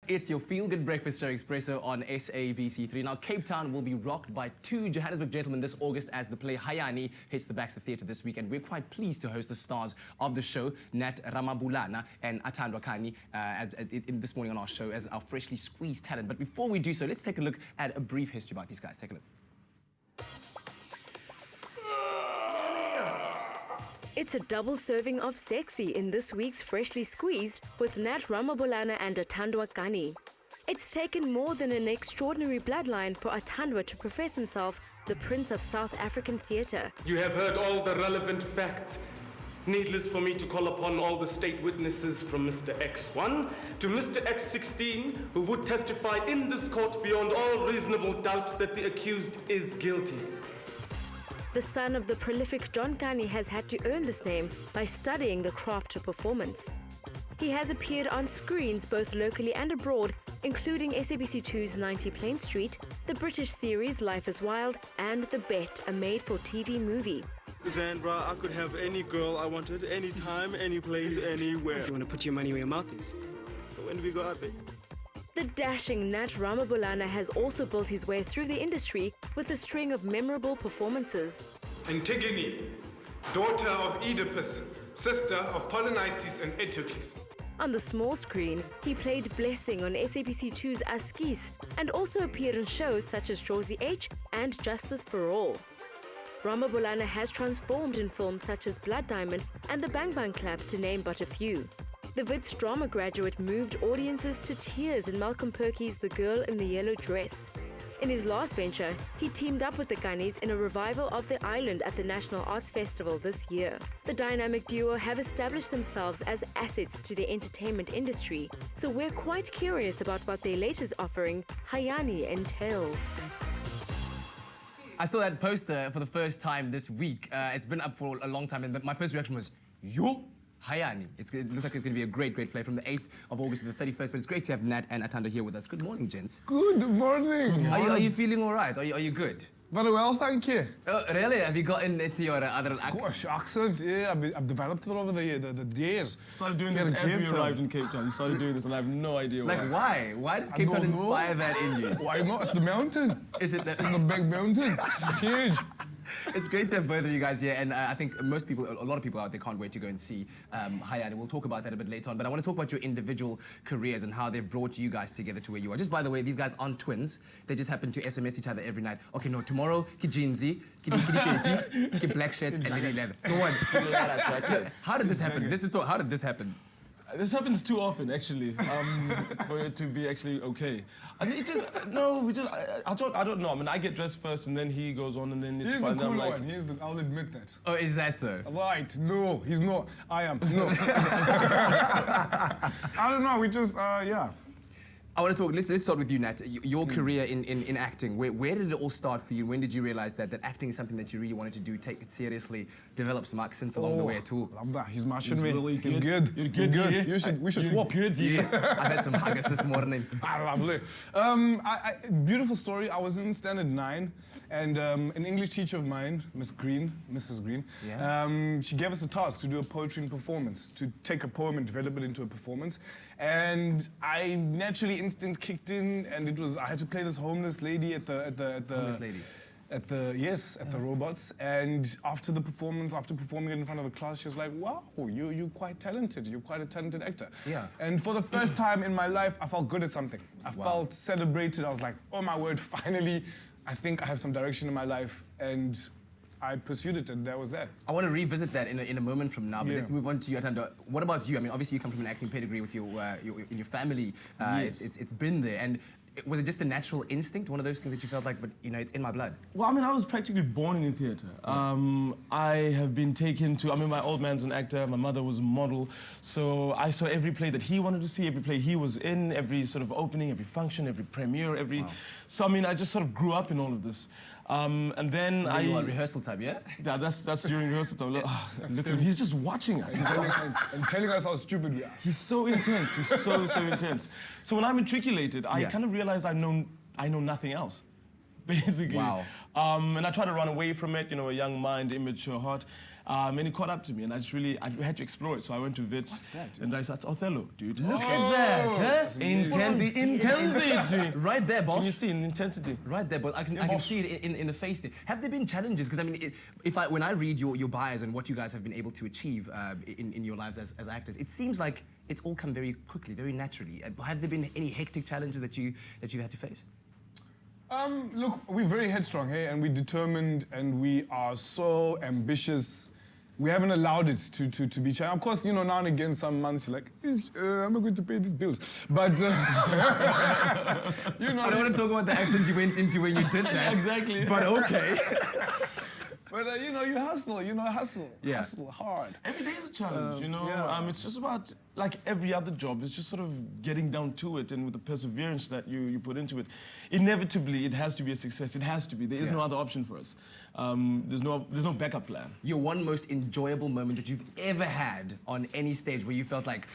It's your feel-good breakfast show Espresso on SABC3. Now, Cape Town will be rocked by two Johannesburg gentlemen this August as the play Hayani hits the Baxter Theatre this week, and we're quite pleased to host the stars of the show, Nat Ramabulana and Atandwa Kani, this morning on our show as our freshly squeezed talent. But before we do so, let's take a look at a brief history about these guys. Take a look. It's a double serving of sexy in this week's Freshly Squeezed with Nat Ramabulana and Atandwa Kani. It's taken more than an extraordinary bloodline for Atandwa to profess himself the Prince of South African theatre. You have heard all the relevant facts. Needless for me to call upon all the state witnesses from Mr. X1 to Mr. X16, who would testify in this court beyond all reasonable doubt that the accused is guilty. The son of the prolific John Kani has had to earn this name by studying the craft of performance. He has appeared on screens both locally and abroad, including SABC2's 90 Plain Street, the British series Life is Wild, and The Bet, a made-for-TV movie. Zandra, I could have any girl I wanted, anytime, any place, anywhere. You want to put your money where your mouth is? So when do we go out there? The dashing Nat Ramabulana has also built his way through the industry with a string of memorable performances. Antigone, daughter of Oedipus, sister of Polynices and Eteocles. On the small screen, he played Blessing on SABC2's Askies and also appeared in shows such as Josie H and Justice for All. Ramabulana has transformed in films such as Blood Diamond and The Bang Bang Club, to name but a few. The Wits drama graduate moved audiences to tears in Malcolm Perky's The Girl in the Yellow Dress. In his last venture, he teamed up with the Kanis in a revival of The Island at the National Arts Festival this year. The dynamic duo have established themselves as assets to the entertainment industry, so we're quite curious about what their latest offering, Hayani, entails. I saw that poster for the first time this week. It's been up for a long time, and my first reaction was, yo! Hayani. It looks like it's going to be a great play from the 8th of August to the 31st, but it's great to have Nat and Atandwa here with us. Good morning, gents. Good morning. Are you feeling all right? Are you good? Very well, thank you. Oh, really? Have you gotten into your other Scottish accent? Yeah, I've developed it over the years. You started doing this as we arrived in Cape Town. You started doing this and I have no idea why. Like, why? Why does Cape Town inspire that in you? Why not? It's the mountain. Is it It's the big mountain. It's huge. It's great to have both of you guys here, and I think a lot of people out there can't wait to go and see Hayani. We'll talk about that a bit later on, but I want to talk about your individual careers and how they've brought you guys together to where you are. Just by the way, these guys aren't twins. They just happen to SMS each other every night. Okay, no, tomorrow, ki jeansy, ki black shirts, and lily leather. Go on. How did this happen? How did this happen? This happens too often, actually, for it to be actually okay. I don't know. I mean, I get dressed first, and then he goes on, and then it's fun. He's the cool one. I'll admit that. Oh, is that so? Right. No, he's not. I am. No. I don't know. We just, yeah. I want to talk, let's start with you, Nat. Your career in acting, where did it all start for you? When did you realize that acting is something that you really wanted to do, take it seriously, develop some accents along the way at all? Love that. He's matching me. Really He's good. good. You're good. He's good. We should swap. Good, yeah. I've had some huggers this morning. Lovely. Beautiful story. I was in Standard 9, and an English teacher of mine, Mrs. Green, yeah. she gave us a task to do a poetry and performance, to take a poem and develop it into a performance. And I naturally instinct kicked in, and I had to play this homeless lady at the homeless lady. At the robots. And after the performance, after performing it in front of the class, she was like, wow, you're quite talented. You're quite a talented actor. Yeah. And for the first time in my life, I felt good at something. I felt celebrated. I was like, oh my word, finally, I think I have some direction in my life. And I pursued it, and that was that. I want to revisit that in a moment from now, but let's move on to you, Atandwa. What about you? I mean, obviously you come from an acting pedigree with in your family. Yes. It's been there, and was it just a natural instinct, one of those things that you felt like, but it's in my blood? Well, I mean, I was practically born in theatre. I have been taken to, my old man's an actor, my mother was a model, so I saw every play that he wanted to see, every play he was in, every sort of opening, every function, every premiere, So, I just sort of grew up in all of this. And then rehearsal time, yeah? Yeah, that's during rehearsal time. Look at him, he's just watching us. And telling us how stupid we are. He's so intense, he's so intense. So when I matriculated, I kind of realized I know nothing else, basically. Wow. And I tried to run away from it, a young mind, immature heart. And he caught up to me, and I had to explore it. So I went to Wits. What's that, dude? And I said, "It's Othello, dude. Look at that, huh? The intensity. Right there, boss. Can you see in intensity? Right there, but I can see it in the face there. Have there been challenges? Because I mean, when I read your bios and what you guys have been able to achieve in your lives as actors, it seems like it's all come very quickly, very naturally. Have there been any hectic challenges that you had to face? Look, we're very headstrong, hey, and we're determined, and we are so ambitious. We haven't allowed it to be challenged. Of course, you know, now and again, some months you're like, I'm not going to pay these bills. But, you know... I don't want to talk about the accent you went into when you did that. Exactly. But okay. But, you know, you hustle, Yeah. hustle hard. Every day is a challenge, you know. Yeah. It's just about, like every other job, it's just sort of getting down to it, and with the perseverance that you put into it, inevitably it has to be a success. It has to be. There is no other option for us. There's no backup plan. Your one most enjoyable moment that you've ever had on any stage where you felt like,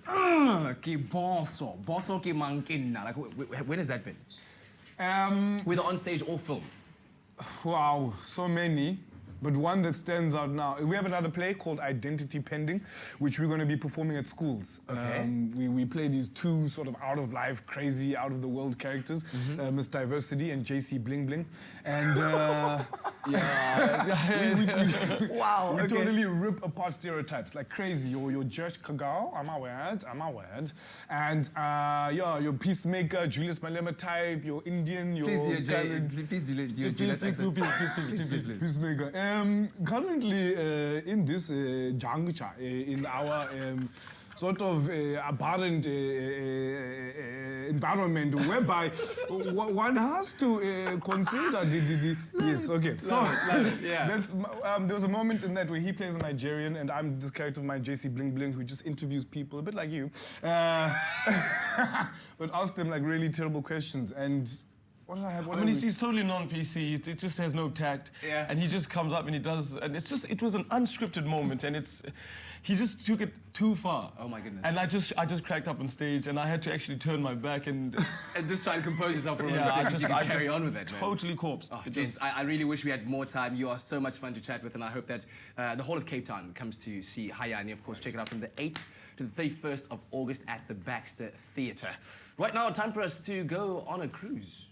ke boso ke mankina. Like, when has that been? Whether on stage or film. Wow, so many. But one that stands out now, we have another play called Identity Pending, which we're going to be performing at schools. Okay. We play these two sort of out-of-life, crazy, out-of-the-world characters, Miss Diversity and JC Bling Bling. And Wow, we totally rip apart stereotypes like crazy. Your Josh Kagao, I'm aware. And your Peacemaker, Julius Malema type, your Indian, your... Please do your Julius accent. Please. Peacemaker. Currently in this juncture, in our sort of abhorrent environment whereby one has to consider the yes, okay. So Yeah. that's there was a moment in that where he plays a Nigerian and I'm this character of mine, JC Bling Bling, who just interviews people a bit like you, but ask them like really terrible questions. And what did I have? I mean, he's totally non-PC. It just has no tact. Yeah. And he just comes up and he does, and it was an unscripted moment, and he just took it too far. Oh my goodness. And I just cracked up on stage, and I had to actually turn my back and And just try and compose yourself for a Yeah, moment so you can carry on with it, man. totally corpsed. Oh, gents, I really wish we had more time. You are so much fun to chat with, and I hope that the whole of Cape Town comes to see Hayani. Of course, check it out from the 8th to the 31st of August at the Baxter Theatre. Right now, time for us to go on a cruise.